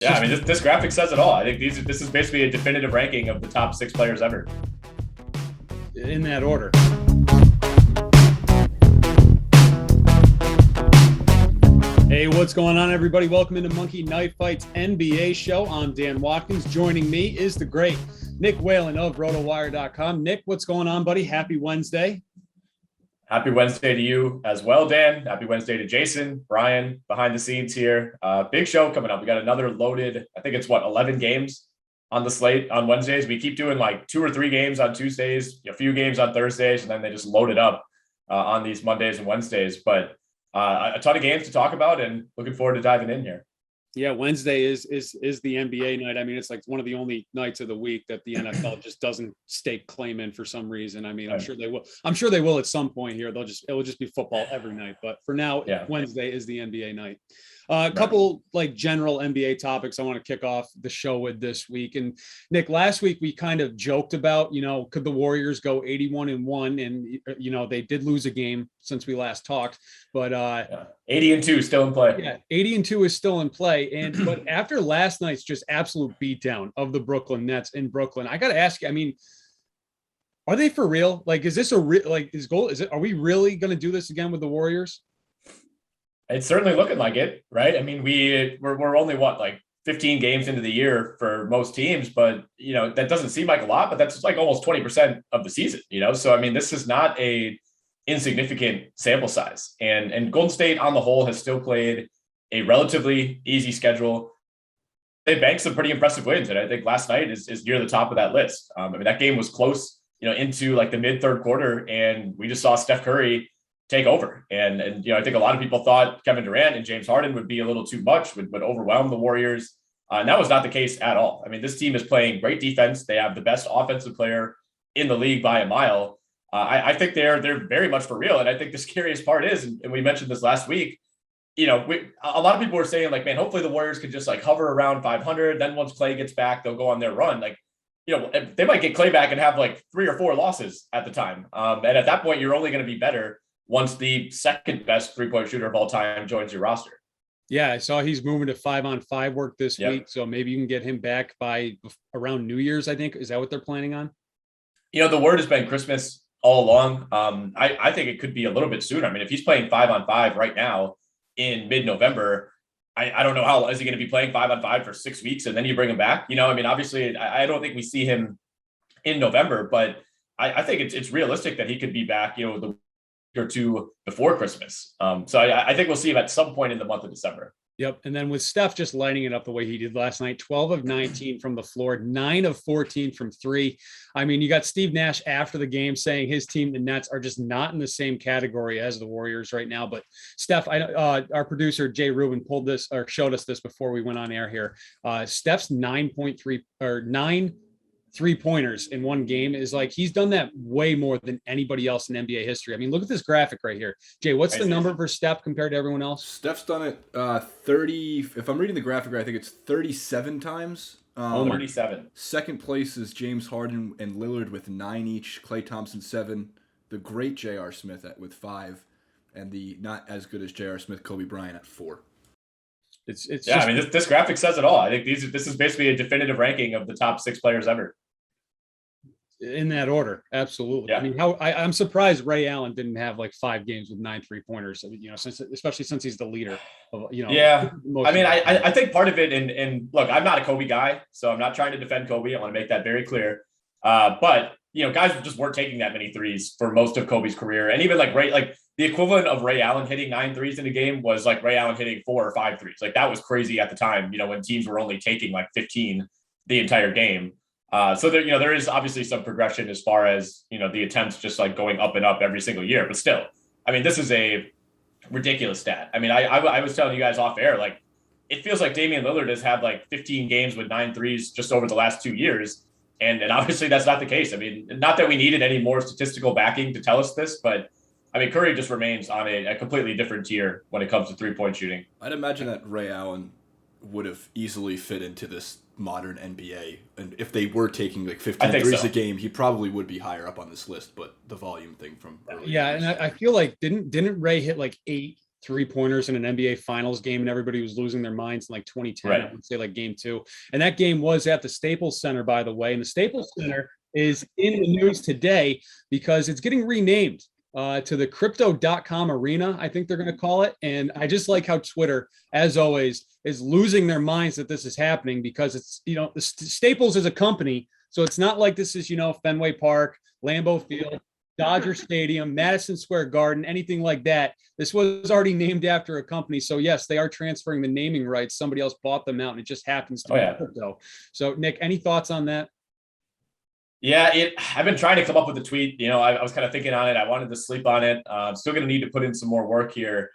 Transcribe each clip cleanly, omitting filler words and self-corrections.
Yeah, I mean, this graphic says it all. I think this is basically a definitive ranking of the top 6 players ever. In that order. Hey, what's going on, everybody? Welcome into Monkey Knife Fight's NBA show. I'm Dan Watkins. Joining me is the great Nick Whalen of Rotowire.com. Nick, what's going on, buddy? Happy Wednesday. Happy Wednesday to you as well, Dan. Happy Wednesday to Jason, Brian, behind the scenes here. Big show coming up. We got another loaded, I think it's 11 games on the slate on Wednesdays. We keep doing like 2 or 3 games on Tuesdays, a few games on Thursdays, and then they just load it up on these Mondays and Wednesdays. But a ton of games to talk about and looking forward to diving in here. Yeah, Wednesday is the NBA night. I mean, it's like one of the only nights of the week that the NFL just doesn't stake claim in for some reason. I mean, I'm sure they will. I'm sure they will at some point here. It will just be football every night. But for now, yeah. Wednesday is the NBA night. A couple like general NBA topics I want to kick off the show with this week. And Nick, last week we kind of joked about, could the Warriors go 81-1? And, they did lose a game since we last talked, but 80-2 still in play. Yeah, 80-2 is still in play. But after last night's just absolute beatdown of the Brooklyn Nets in Brooklyn, I got to ask you, I mean, are they for real? Like, is this are we really going to do this again with the Warriors? It's certainly looking like it, right? I mean, we're only 15 games into the year for most teams, but that doesn't seem like a lot, but that's like almost 20% of the season, So I mean, this is not a insignificant sample size, and Golden State on the whole has still played a relatively easy schedule. They banked some pretty impressive wins, and I think last night is near the top of that list. I mean, that game was close, into like the mid third quarter, and we just saw Steph Curry take over. And I think a lot of people thought Kevin Durant and James Harden would be a little too much, would overwhelm the Warriors. And that was not the case at all. I mean, this team is playing great defense. They have the best offensive player in the league by a mile. I think they're very much for real. And I think the scariest part is, and we mentioned this last week, a lot of people were saying like, man, hopefully the Warriors could just like hover around 500. Then once Clay gets back, they'll go on their run. Like, they might get Clay back and have like 3 or 4 losses at the time. And at that point, you're only going to be better once the second best 3-point shooter of all time joins your roster. Yeah, I saw he's moving to 5-on-5 work this week. So maybe you can get him back by around New Year's, I think. Is that what they're planning on? The word has been Christmas all along. I think it could be a little bit sooner. I mean, if he's playing 5-on-5 right now in mid-November, I don't know how is he going to be playing 5-on-5 for 6 weeks and then you bring him back? I mean, obviously, I don't think we see him in November, but I think it's realistic that he could be back, the or 2 before Christmas. So I think we'll see him at some point in the month of December. Yep. And then with Steph just lighting it up the way he did last night, 12 of 19 from the floor, 9 of 14 from 3. I mean, you got Steve Nash after the game saying his team, the Nets, are just not in the same category as the Warriors right now. But Steph, our producer, Jay Rubin, pulled this or showed us this before we went on air here. Steph's 9.3 or 9 3-pointers in one game is like he's done that way more than anybody else in NBA history. I mean, look at this graphic right here. Jay, what's the number for Steph compared to everyone else? Steph's done it 30. If I'm reading the graphic right, I think it's 37 times. 37. Second place is James Harden and Lillard with 9 each. Klay Thompson 7. The great J.R. Smith with 5, and the not as good as J.R. Smith Kobe Bryant at 4. It's I mean, this graphic says it all. I think this is basically a definitive ranking of the top 6 players ever. In that order, absolutely. Yeah. I mean, I'm surprised Ray Allen didn't have like 5 games with 9 3-pointers. Especially since he's the leader. Yeah. I mean, I think part of it, and look, I'm not a Kobe guy, so I'm not trying to defend Kobe. I want to make that very clear. But guys just weren't taking that many threes for most of Kobe's career, and even like the equivalent of Ray Allen hitting 9 threes in a game was like Ray Allen hitting 4 or 5 threes. Like that was crazy at the time. When teams were only taking like 15 the entire game. So there is obviously some progression as far as, the attempts just like going up and up every single year. But still, I mean, this is a ridiculous stat. I mean, I was telling you guys off air, like it feels like Damian Lillard has had like 15 games with 9 threes just over the last 2 years. And obviously that's not the case. I mean, not that we needed any more statistical backing to tell us this, but I mean, Curry just remains on a completely different tier when it comes to 3-point shooting. I'd imagine that Ray Allen would have easily fit into this modern NBA. And if they were taking like 15 threes a game, he probably would be higher up on this list, but the volume thing from earlier. Yeah, and I feel like didn't Ray hit like 8 3-pointers in an NBA Finals game, and everybody was losing their minds in like 2010. Right. I would say like game 2, and that game was at the Staples Center, by the way. And the Staples Center is in the news today because it's getting renamed to the Crypto.com Arena, I think they're going to call it. And I just like how Twitter, as always, is losing their minds that this is happening, because it's, the Staples is a company. So it's not like this is, Fenway Park, Lambeau Field, Dodger Stadium, Madison Square Garden, anything like that. This was already named after a company. So yes, they are transferring the naming rights. Somebody else bought them out, and it just happens to be crypto. So Nick, any thoughts on that? Yeah, I've been trying to come up with a tweet. I was kind of thinking on it. I wanted to sleep on it. I'm still going to need to put in some more work here.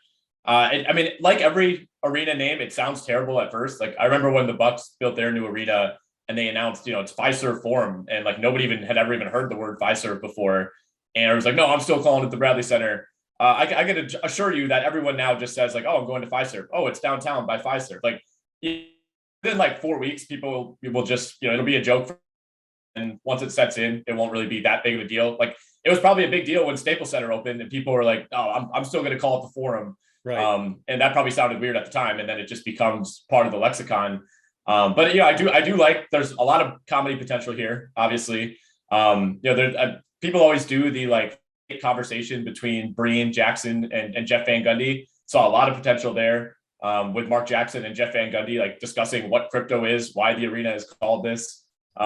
I mean, like every arena name, it sounds terrible at first. Like I remember when the Bucks built their new arena and they announced, it's Fiserv Forum, and like nobody had ever heard the word Fiserv before. And I was like, no, I'm still calling it the Bradley Center. I got to assure you that everyone now just says like, oh, I'm going to Fiserv. Oh, it's downtown by Fiserv. Like within like 4 weeks, people will just, it'll be a joke. And once it sets in, it won't really be that big of a deal. Like it was probably a big deal when Staples Center opened, and people were like, "Oh, I'm still going to call it the Forum." Right. And that probably sounded weird at the time, and then it just becomes part of the lexicon. But I do like. There's a lot of comedy potential here. Obviously, people always do the like conversation between Breen, Jackson, and Jeff Van Gundy. Saw a lot of potential there with Mark Jackson and Jeff Van Gundy, like discussing what crypto is, why the arena is called this. So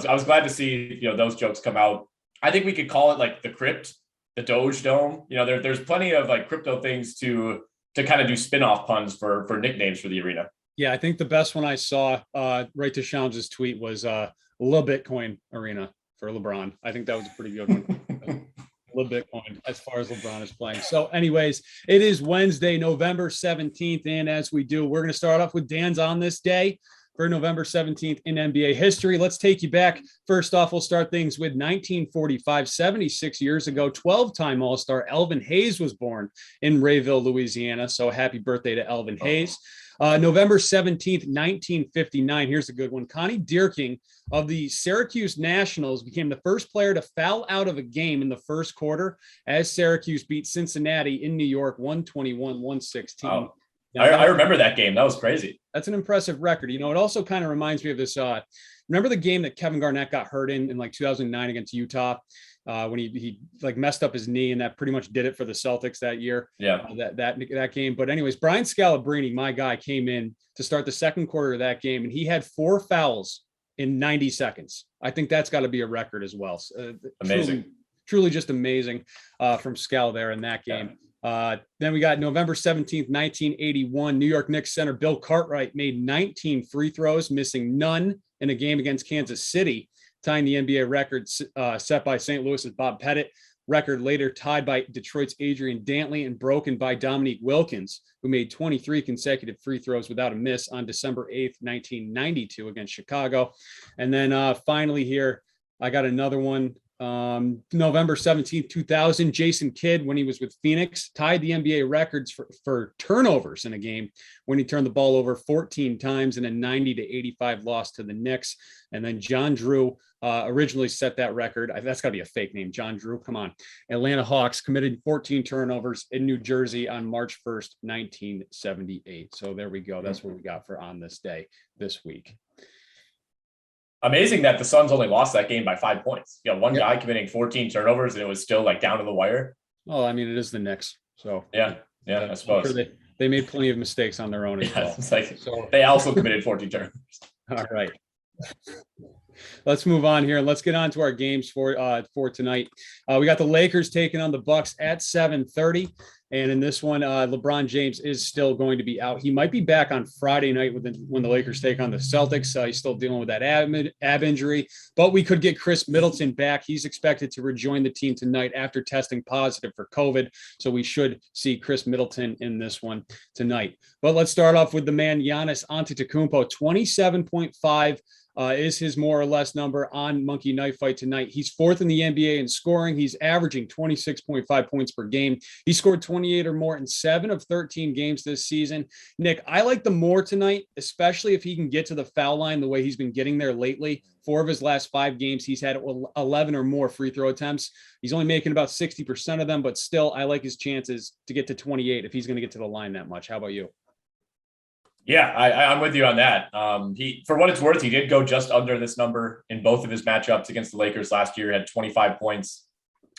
I was glad to see, those jokes come out. I think we could call it like the Crypt, the Doge Dome. There's plenty of like crypto things to kind of do spin-off puns for nicknames for the arena. Yeah, I think the best one I saw right to Shams' tweet was Lil Bitcoin Arena for LeBron. I think that was a pretty good one. Lil Bitcoin as far as LeBron is playing. So anyways, it is Wednesday, November 17th. And as we do, we're going to start off with Dan's on this day for November 17th in NBA history. Let's take you back. First off, we'll start things with 1945, 76 years ago, 12-time All-Star Elvin Hayes was born in Rayville, Louisiana. So happy birthday to Elvin Hayes. November 17th, 1959. Here's a good one. Connie Dierking of the Syracuse Nationals became the first player to foul out of a game in the first quarter as Syracuse beat Cincinnati in New York, 121-116. Oh. I remember that game. That was crazy. That's an impressive record. It also kind of reminds me of this. Remember the game that Kevin Garnett got hurt in like 2009 against Utah when he like messed up his knee, and that pretty much did it for the Celtics that year. Yeah. That game. But anyways, Brian Scalabrine, my guy, came in to start the second quarter of that game, and he had 4 fouls in 90 seconds. I think that's got to be a record as well. Amazing. Truly just amazing from Scal there in that game. Yeah. Then we got November 17th, 1981. New York Knicks center Bill Cartwright made 19 free throws, missing none in a game against Kansas City, tying the NBA record set by St. Louis's Bob Pettit. Record later tied by Detroit's Adrian Dantley and broken by Dominique Wilkins, who made 23 consecutive free throws without a miss on December 8th, 1992 against Chicago. And then finally here, I got another one. November 17th, 2000, Jason Kidd, when he was with Phoenix, tied the NBA records for turnovers in a game when he turned the ball over 14 times in a 90-85 loss to the Knicks. And then John Drew originally set that record. That's got to be a fake name. John Drew, come on. Atlanta Hawks committed 14 turnovers in New Jersey on March 1st, 1978. So there we go. That's what we got for on this day this week. Amazing that the Suns only lost that game by 5 points. One guy committing 14 turnovers, and it was still like down to the wire. Oh, I mean, it is the Knicks. So yeah, I suppose. Sure they made plenty of mistakes on their own as well. It's like they also committed 14 turnovers. All right. Let's move on here and let's get on to our games for tonight. We got the Lakers taking on the Bucks at 7:30. And in this one, LeBron James is still going to be out. He might be back on Friday night when the Lakers take on the Celtics. He's still dealing with that ab injury, but we could get Chris Middleton back. He's expected to rejoin the team tonight after testing positive for COVID. So we should see Chris Middleton in this one tonight. But let's start off with the man Giannis Antetokounmpo, 27.5 is his more or less number on Monkey Knife Fight tonight. He's fourth in the NBA in scoring. He's averaging 26.5 points per game. He scored 28 or more in 7 of 13 games this season. Nick, I like the more tonight, especially if he can get to the foul line the way he's been getting there lately. 4 of his last 5 games, he's had 11 or more free throw attempts. He's only making about 60% of them, but still, I like his chances to get to 28 if he's going to get to the line that much. How about you? Yeah, I'm with you on that. For what it's worth, he did go just under this number in both of his matchups against the Lakers last year. Had 25 points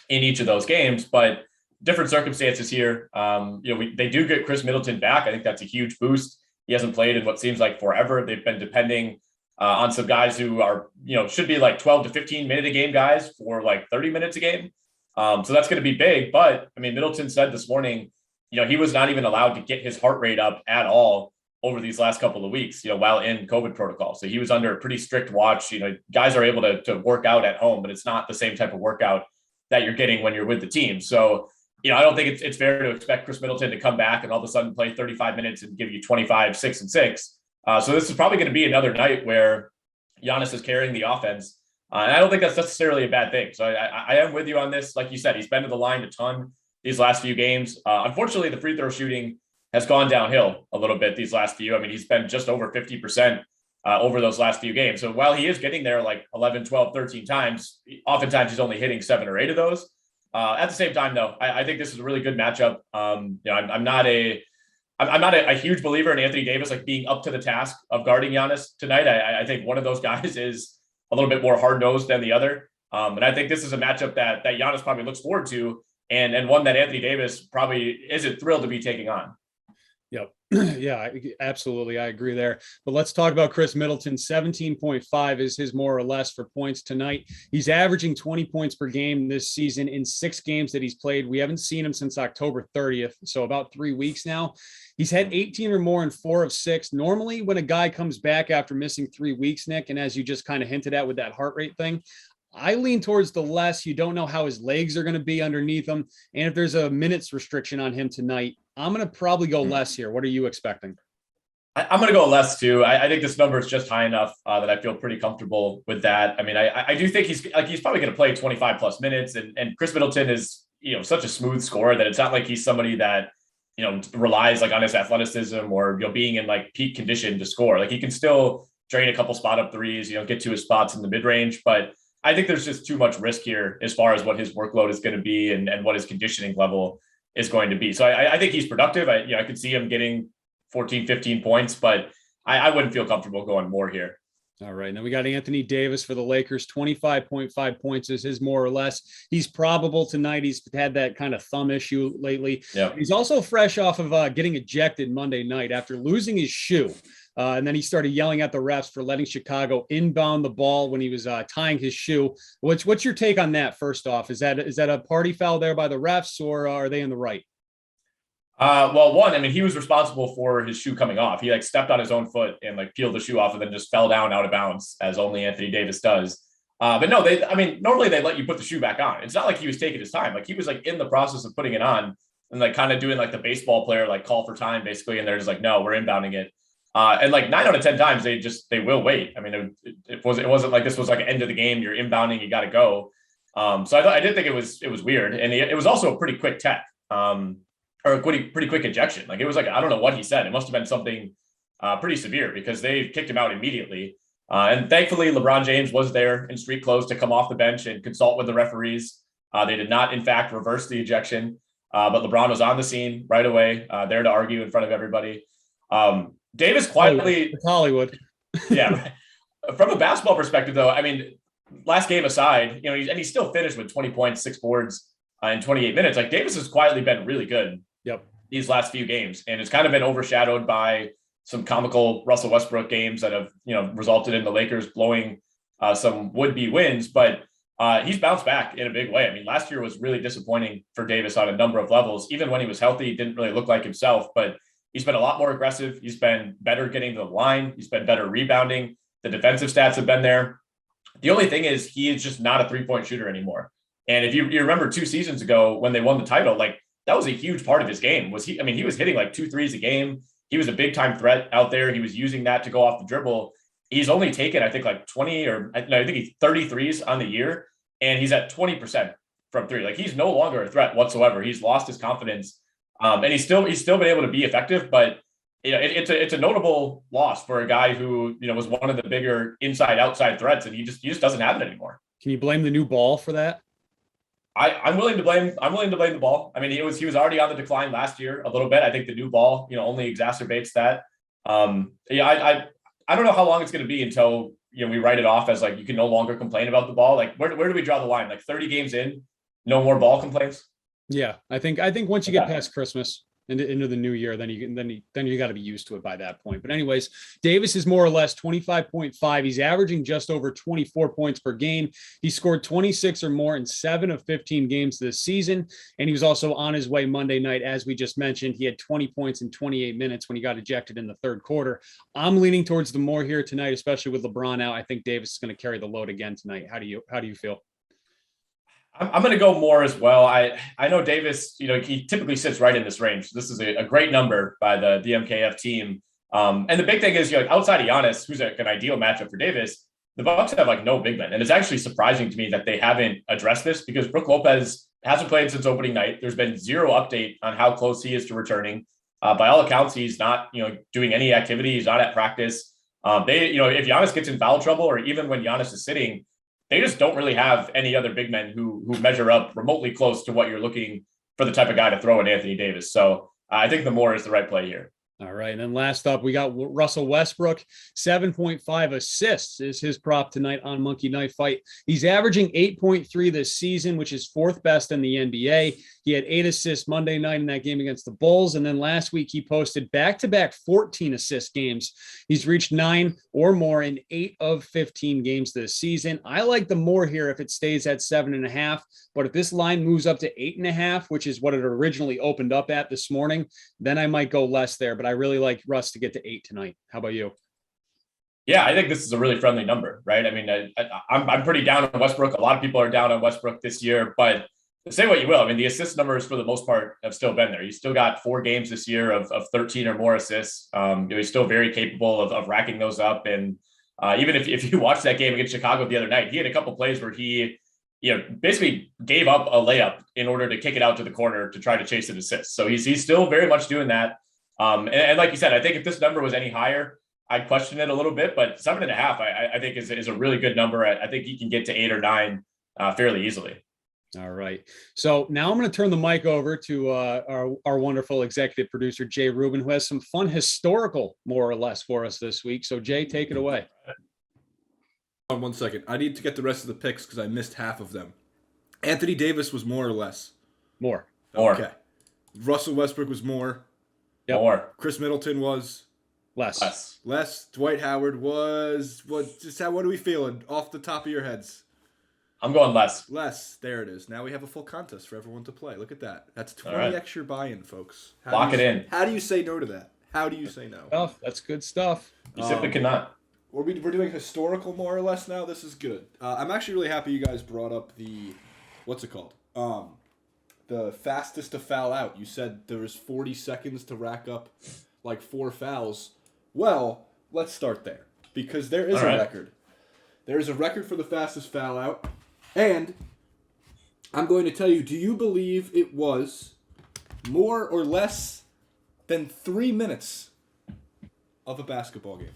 in each of those games, but different circumstances here. They do get Chris Middleton back. I think that's a huge boost. He hasn't played in what seems like forever. They've been depending on some guys who are, should be like 12 to 15 minute a game guys for like 30 minutes a game. So that's going to be big. But I mean, Middleton said this morning, he was not even allowed to get his heart rate up at all over these last couple of weeks, while in COVID protocol. So he was under a pretty strict watch. Guys are able to work out at home, but it's not the same type of workout that you're getting when you're with the team. So, I don't think it's fair to expect Chris Middleton to come back and all of a sudden play 35 minutes and give you 25, 6 and 6. So this is probably going to be another night where Giannis is carrying the offense. And I don't think that's necessarily a bad thing. So I am with you on this. Like you said, he's been to the line a ton these last few games. Unfortunately, the free throw shooting has gone downhill a little bit these last few. I mean, he's been just over 50% over those last few games. So while he is getting there like 11, 12, 13 times, oftentimes he's only hitting 7 or 8 of those. At the same time, though, I think this is a really good matchup. I'm not a huge believer in Anthony Davis like being up to the task of guarding Giannis tonight. I think one of those guys is a little bit more hard-nosed than the other. And I think this is a matchup that Giannis probably looks forward to and one that Anthony Davis probably isn't thrilled to be taking on. Yep. Yeah, absolutely. I agree there. But let's talk about Chris Middleton. 17.5 is his more or less for points tonight. He's averaging 20 points per game this season in 6 games that he's played. We haven't seen him since October 30th, so about 3 weeks now. He's had 18 or more in 4 of 6. Normally, when a guy comes back after missing 3 weeks, Nick, and as you just kind of hinted at with that heart rate thing, I lean towards the less. You don't know how his legs are going to be underneath him. And if there's a minutes restriction on him tonight, I'm going to probably go less here. What are you expecting? I'm going to go less too. I think this number is just high enough that I feel pretty comfortable with that. I mean, I do think he's probably going to play 25 plus minutes, and Chris Middleton is, such a smooth scorer that it's not like he's somebody that, relies like on his athleticism or, being in like peak condition to score. Like he can still drain a couple spot up threes, get to his spots in the mid range, but I think there's just too much risk here as far as what his workload is going to be and what his conditioning level is going to be. So I think he's productive. I could see him getting 14, 15 points, but I wouldn't feel comfortable going more here. All right. Now we got Anthony Davis for the Lakers. 25.5 points is his more or less. He's probable tonight. He's had that kind of thumb issue lately. Yeah. He's also fresh off of getting ejected Monday night after losing his shoe. And then he started yelling at the refs for letting Chicago inbound the ball when he was tying his shoe. What's your take on that? First off, is that a party foul there by the refs, or are they in the right? Well, one, I mean, he was responsible for his shoe coming off. He like stepped on his own foot and like peeled the shoe off and then just fell down out of bounds, as only Anthony Davis does. But no, normally they let you put the shoe back on. It's not like he was taking his time. Like he was like in the process of putting it on and like kind of doing like the baseball player, like call for time basically. And they're just like, no, we're inbounding it. And like 9 out of 10 times they will wait. I mean, it wasn't like this was like an end of the game. You're inbounding, you got to go. So I did think it was weird. And it was also a pretty quick tech. Or a pretty quick ejection. Like it was like, I don't know what he said. It must've been something pretty severe because they kicked him out immediately. And thankfully LeBron James was there in street clothes to come off the bench and consult with the referees. They did not in fact reverse the ejection, but LeBron was on the scene right away, there to argue in front of everybody. Davis quietly, it's Hollywood. Yeah. From a basketball perspective though, I mean, last game aside, and he still finished with 20 points, 6 boards in 28 minutes. Like Davis has quietly been really good. Yep. These last few games. And it's kind of been overshadowed by some comical Russell Westbrook games that have, resulted in the Lakers blowing some would-be wins, but he's bounced back in a big way. I mean, last year was really disappointing for Davis on a number of levels. Even when he was healthy, he didn't really look like himself, but he's been a lot more aggressive. He's been better getting to the line. He's been better rebounding. The defensive stats have been there. The only thing is he is just not a three-point shooter anymore. And if you remember 2 seasons ago when they won the title, like that was a huge part of his game. He was hitting like 2 threes a game. He was a big time threat out there. He was using that to go off the dribble. he's only taken, I think, like 20 or no, I think he's 33s on the year, and he's at 20% from three. Like, he's no longer a threat whatsoever. He's lost his confidence, and he's still been able to be effective, but it's a notable loss for a guy who was one of the bigger inside outside threats, and he just doesn't have it anymore. Can you blame the new ball for that? I'm willing to blame the ball. I mean, he was already on the decline last year a little bit. I think the new ball, only exacerbates that. I don't know how long it's going to be until we write it off as like you can no longer complain about the ball. Like, where do we draw the line? Like 30 games in, no more ball complaints. Yeah, I think once you get past Christmas into the new year, then you got to be used to it by that point. But anyways, Davis is more or less 25.5. He's averaging just over 24 points per game. He scored 26 or more in 7 of 15 games this season. And he was also on his way Monday night. As we just mentioned, he had 20 points in 28 minutes when he got ejected in the third quarter. I'm leaning towards the more here tonight, especially with LeBron out. I think Davis is going to carry the load again tonight. How do you feel? I'm going to go more as well. I know Davis, he typically sits right in this range. This is a great number by the MKF team. And the big thing is, outside of Giannis, who's an ideal matchup for Davis, the Bucks have like no big men. And it's actually surprising to me that they haven't addressed this, because Brook Lopez hasn't played since opening night. There's been zero update on how close he is to returning. By all accounts, he's not, doing any activity. He's not at practice. If Giannis gets in foul trouble, or even when Giannis is sitting, they just don't really have any other big men who measure up remotely close to what you're looking for the type of guy to throw at Anthony Davis. So I think the more is the right play here. All right. And then last up, we got Russell Westbrook. 7.5 assists is his prop tonight on Monkey Knife Fight. He's averaging 8.3 this season, which is fourth best in the NBA. He had 8 assists Monday night in that game against the Bulls. And then last week, he posted back-to-back 14 assist games. He's reached 9 or more in 8 of 15 games this season. I like the more here if it stays at 7.5. But if this line moves up to 8.5, which is what it originally opened up at this morning, then I might go less there. But I really like Russ to get to 8 tonight. How about you? Yeah, I think this is a really friendly number, right? I mean, I'm pretty down on Westbrook. A lot of people are down on Westbrook this year, but say what you will. I mean, the assist numbers for the most part have still been there. He's still got 4 games this year of 13 or more assists. He's still very capable of racking those up. And even if you watch that game against Chicago the other night, he had a couple plays where he basically gave up a layup in order to kick it out to the corner to try to chase an assist. So he's still very much doing that. And like you said, I think if this number was any higher, I'd question it a little bit, but 7.5, I think is a really good number. I think he can get to 8 or 9 fairly easily. All right. So now I'm going to turn the mic over to our wonderful executive producer, Jay Rubin, who has some fun historical, more or less, for us this week. So Jay, take it away. On 1 second. I need to get the rest of the picks because I missed half of them. Anthony Davis was more or less? More. Okay. Russell Westbrook was more? Yep. More. Chris Middleton was? Less. Dwight Howard was? What are we feeling off the top of your heads? I'm going less. Less. There it is. Now we have a full contest for everyone to play. Look at that. That's 20 right. extra buy-in, folks. Lock it in. How do you say no to that? How do you say no? That's good stuff. You simply cannot. We're doing historical more or less now. This is good. I'm actually really happy you guys brought up the, what's it called? The fastest to foul out. You said there was 40 seconds to rack up like 4 fouls. Well, let's start there because there is a record. There is a record for the fastest foul out. And I'm going to tell you, do you believe it was more or less than 3 minutes of a basketball game?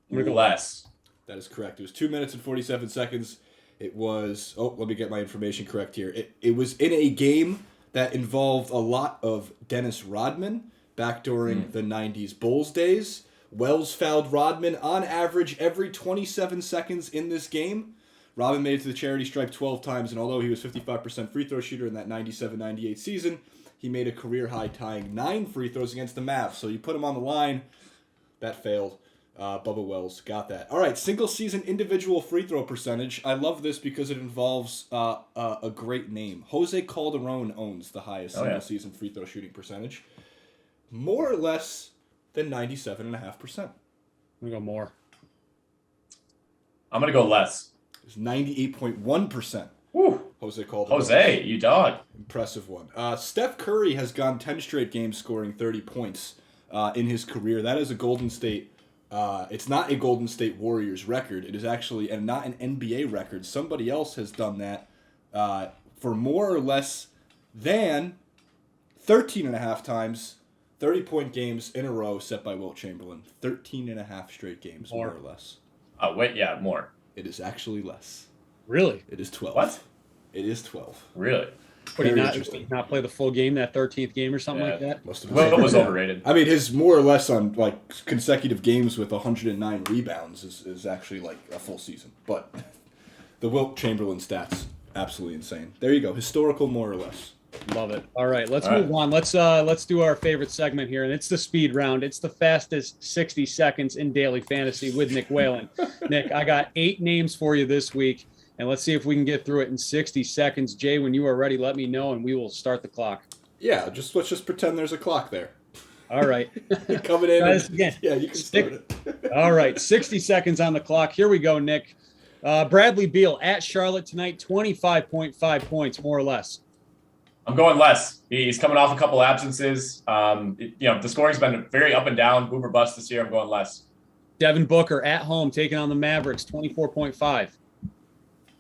Less. That is correct. It was 2 minutes and 47 seconds. It was, let me get my information correct here. It was in a game that involved a lot of Dennis Rodman back during the 90s Bulls days. Wells fouled Rodman on average every 27 seconds in this game. Rodman made it to the charity stripe 12 times, and although he was 55% free throw shooter in that 97-98 season, he made a career-high tying 9 free throws against the Mavs. So you put him on the line. That failed. Bubba Wells got that. All right, single-season individual free throw percentage. I love this because it involves a great name. Jose Calderon owns the highest single-season free throw shooting percentage. More or less than 97.5%. I'm going to go more. I'm going to go less. It's 98.1%. Woo. Jose Calderon. Jose, you dog. Impressive one. Steph Curry has gone 10 straight games scoring 30 points in his career. That is a Golden State It's not a Golden State Warriors record. It is actually not an NBA record. Somebody else has done that for more or less than 13 and a half times, 30-point games in a row set by Wilt Chamberlain. 13 and a half straight games, more or less. More. It is actually less. Really? It is 12. What? It is 12. Really? Would he Interesting. not play the full game, that 13th game or something like that? Must have Wilt was overrated. I mean, his more or less on like consecutive games with 109 rebounds is actually like a full season. But the Wilt Chamberlain stats, absolutely insane. There you go. Historical, more or less. Love it. All right, let's move on. Let's do our favorite segment here, and it's the speed round. It's the fastest 60 seconds in daily fantasy with Nick Whalen. Nick, I got 8 names for you this week, and let's see if we can get through it in 60 seconds. Jay, when you are ready, let me know, and we will start the clock. Yeah, let's just pretend there's a clock there. All right. Coming in. Again. Yeah, you can start it. All right, 60 seconds on the clock. Here we go, Nick. Bradley Beal at Charlotte tonight, 25.5 points, more or less. I'm going less. He's coming off a couple absences. The scoring's been very up and down, boom or bust this year. I'm going less. Devin Booker at home taking on the Mavericks, 24.5.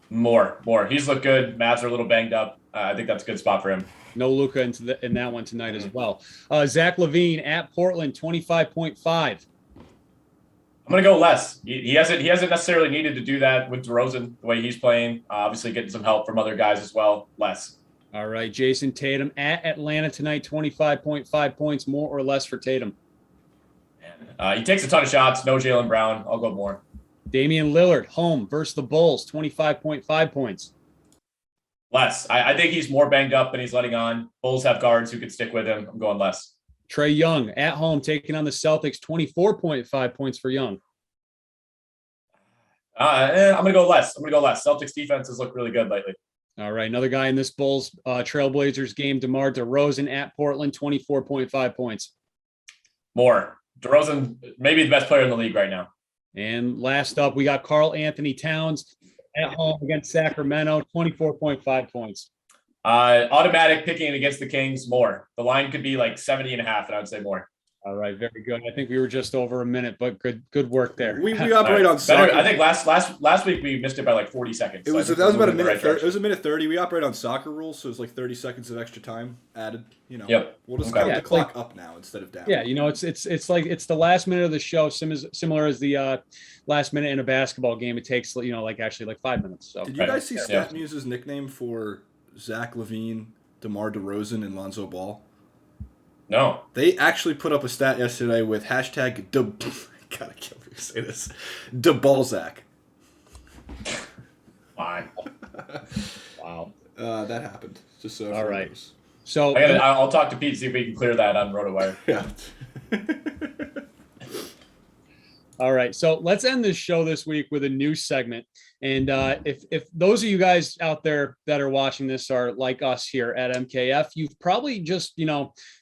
More. He's looked good. Mavs are a little banged up. I think that's a good spot for him. No Luka in that one tonight as well. Zach LaVine at Portland, 25.5. I'm going to go less. He hasn't necessarily needed to do that with DeRozan the way he's playing. Obviously getting some help from other guys as well. Less. All right, Jason Tatum at Atlanta tonight, 25.5 points, more or less for Tatum. He takes a ton of shots. No Jaylen Brown. I'll go more. Damian Lillard, home versus the Bulls, 25.5 points. Less. I think he's more banged up than he's letting on. Bulls have guards who could stick with him. I'm going less. Trae Young at home taking on the Celtics, 24.5 points for Young. I'm going to go less. Celtics defenses look really good lately. All right, another guy in this Bulls Trailblazers game, DeMar DeRozan at Portland, 24.5 points. More. DeRozan, maybe the best player in the league right now. And last up, we got Karl Anthony Towns at home against Sacramento, 24.5 points. Automatic picking against the Kings, more. The line could be like 70 and a half, and I would say more. All right, very good. I think we were just over a minute, but good work there. We operate on soccer. I think last week we missed it by like 40 seconds. That was about a minute. It was a minute 30. We operate on soccer rules, so it's like 30 seconds of extra time added. Yep. We'll just count the clock up now instead of down. Yeah, it's like it's the last minute of the show, similar as the last minute in a basketball game. It takes actually 5 minutes. So did you guys see StatMuse's nickname for Zach LaVine, DeMar DeRozan, and Lonzo Ball? No. They actually put up a stat yesterday with hashtag gotta kill me to say this. DeBalzac. Fine. Wow. That happened. Just so all right. Knows. So I'll talk to Pete, see if we can clear that on Rotowire. Yeah. All right, so let's end this show this week with a new segment. And if those of you guys out there that are watching this are like us here at MKF, you've probably just,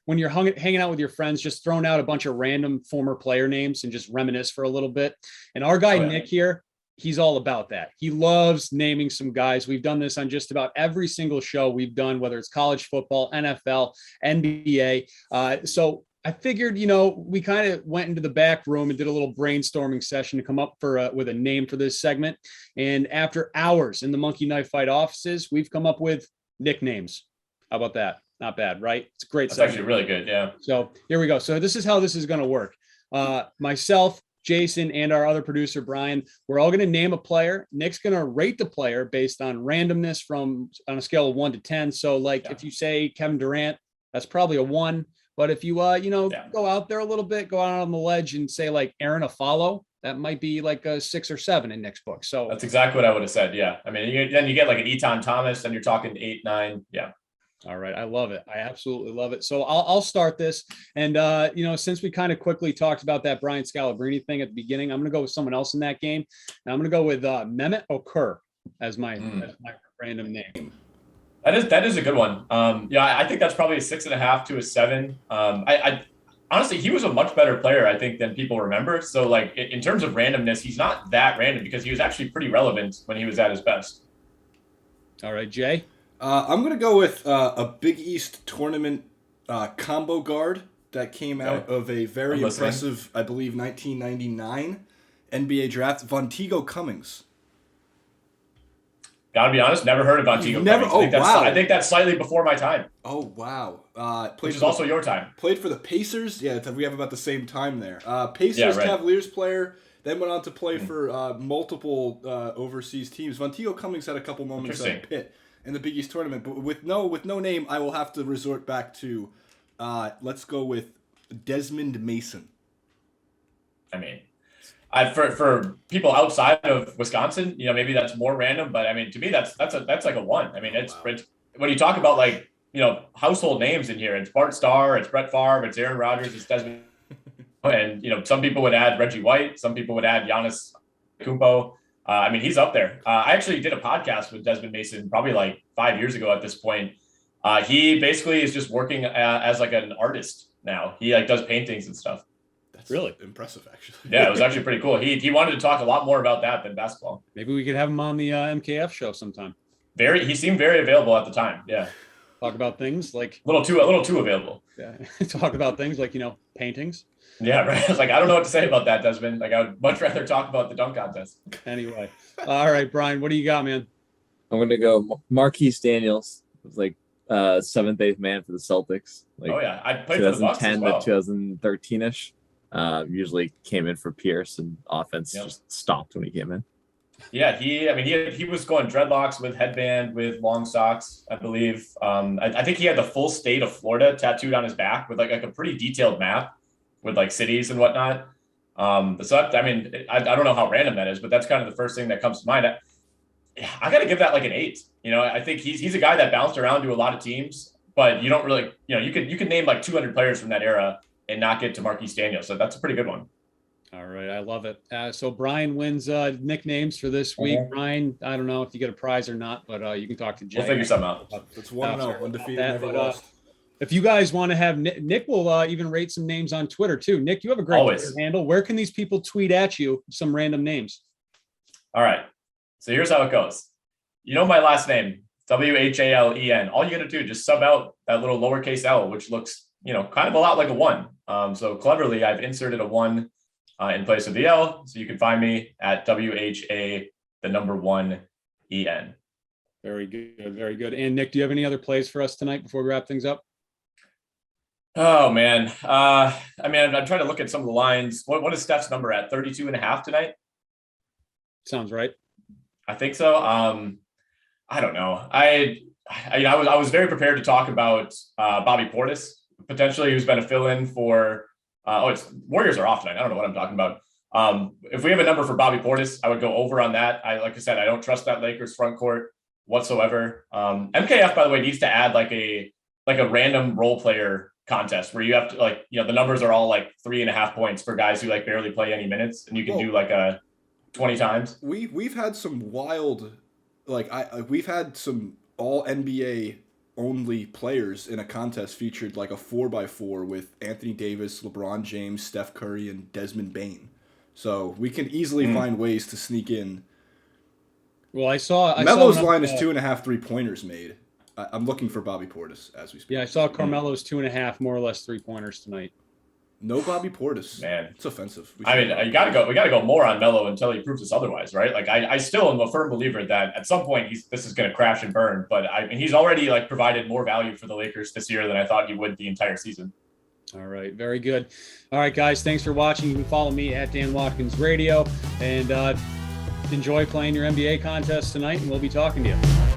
when you're hanging out with your friends, just thrown out a bunch of random former player names and just reminisce for a little bit. And our guy, Nick here, he's all about that. He loves naming some guys. We've done this on just about every single show we've done, whether it's college football, NFL, NBA. So I figured, we kind of went into the back room and did a little brainstorming session to come up with a name for this segment. And after hours in the Monkey Knife Fight offices, we've come up with nicknames. How about that? Not bad, right? It's a great segment. Actually really good, yeah. So here we go. So this is how this is going to work. Myself, Jason, and our other producer, Brian, we're all going to name a player. Nick's going to rate the player based on randomness on a scale of 1 to 10. So if you say Kevin Durant, that's probably a 1. But if you, go out there a little bit, go out on the ledge and say like Aaron Afalo, that might be like a 6 or 7 in Nick's book. So that's exactly what I would have said. Yeah. I mean, then you get like an Eton Thomas, then you're talking 8, 9. Yeah. All right. I love it. I absolutely love it. So I'll start this. And, since we kind of quickly talked about that Brian Scalabrine thing at the beginning, I'm going to go with someone else in that game. And I'm going to go with Mehmet Okur as my random name. That is a good one. I think that's probably a 6.5 to a 7. I honestly, he was a much better player, I think, than people remember. So like in terms of randomness, he's not that random because he was actually pretty relevant when he was at his best. All right, Jay. I'm going to go with a Big East tournament combo guard that came out of a very impressive, I believe, 1999 NBA draft. Vonteego Cummings. Gotta be honest, never heard of Vonteego Cummings. I think that's slightly before my time. Oh, wow. Which is also your time. Played for the Pacers. Yeah, we have about the same time there. Pacers, Cavaliers player, then went on to play for multiple overseas teams. Vonteego Cummings had a couple moments at Pitt in the Big East tournament, but with no name, I will have to resort back to, let's go with Desmond Mason. I mean, for people outside of Wisconsin, maybe that's more random, but I mean, to me, that's like a one. I mean, it's when you talk about like, household names in here, it's Bart Starr, it's Brett Favre, it's Aaron Rodgers, it's Desmond, and some people would add Reggie White, some people would add Giannis Kumpo. I mean, he's up there. I actually did a podcast with Desmond Mason probably like 5 years ago at this point. He basically is just working as like an artist now. He like does paintings and stuff. That's really impressive, actually. Yeah, it was actually pretty cool. He wanted to talk a lot more about that than basketball. Maybe we could have him on the MKF show sometime. He seemed very available at the time. Yeah. Talk about things like a little too available. Yeah. Talk about things like, paintings. Yeah, right. I was like, I don't know what to say about that, Desmond. Like, I would much rather talk about the dunk contest. Anyway. All right, Brian, what do you got, man? I'm going to go Marquise Daniels. It was like 7th, 8th man for the Celtics. Like, oh, yeah. I played for the Bucks as well. to 2013-ish. Usually came in for Pierce, and offense just stopped when he came in. Yeah, he was going dreadlocks with headband, with long socks, I believe. I think he had the full state of Florida tattooed on his back with like a pretty detailed map with like cities and whatnot. So I don't know how random that is, but that's kind of the first thing that comes to mind. I got to give that like an 8. I think he's a guy that bounced around to a lot of teams, but you don't really, you could name like 200 players from that era and not get to Marquise Daniels. So that's a pretty good one. All right. I love it. So Brian wins nicknames for this week. Brian, I don't know if you get a prize or not, but you can talk to Jay. We'll figure something out. It's 1-0, undefeated, never lost. If you guys want to have Nick will even rate some names on Twitter too. Nick, you have a great Twitter handle. Where can these people tweet at you some random names? All right. So here's how it goes. My last name, Whalen. All you got to do, just sub out that little lowercase L, which looks, kind of a lot like a 1. So cleverly, I've inserted a 1 in place of the L. So you can find me at WHA1EN. Very good. Very good. And Nick, do you have any other plays for us tonight before we wrap things up? Oh, man. I'm trying to look at some of the lines. What is Steph's number at? 32.5 tonight? Sounds right. I think so. I don't know. I was very prepared to talk about Bobby Portis, potentially, who's been a fill-in for Warriors are off tonight. I don't know what I'm talking about. If we have a number for Bobby Portis, I would go over on that. Like I said, I don't trust that Lakers front court whatsoever. MKF, by the way, needs to add like a random role player contest where you have to the numbers are all like 3.5 points for guys who like barely play any minutes, and you can do like a 20 times. We've had some wild, we've had some all NBA only players in a contest featured like a 4x4 with Anthony Davis, LeBron James, Steph Curry, and Desmond Bane. So we can easily find ways to sneak in. Well, I saw Melo's line is 2.5 3-pointers made. I'm looking for Bobby Portis as we speak. Yeah, I saw Carmelo's 2.5 more or less 3-pointers tonight. No Bobby Portis. Man, it's offensive. We gotta go more on Melo until he proves us otherwise, right? Like I still am a firm believer that at some point this is going to crash and burn. But he's already like provided more value for the Lakers this year than I thought he would the entire season. All right, very good. All right, guys, thanks for watching. You can follow me at Dan Watkins Radio and enjoy playing your NBA contest tonight, and we'll be talking to you.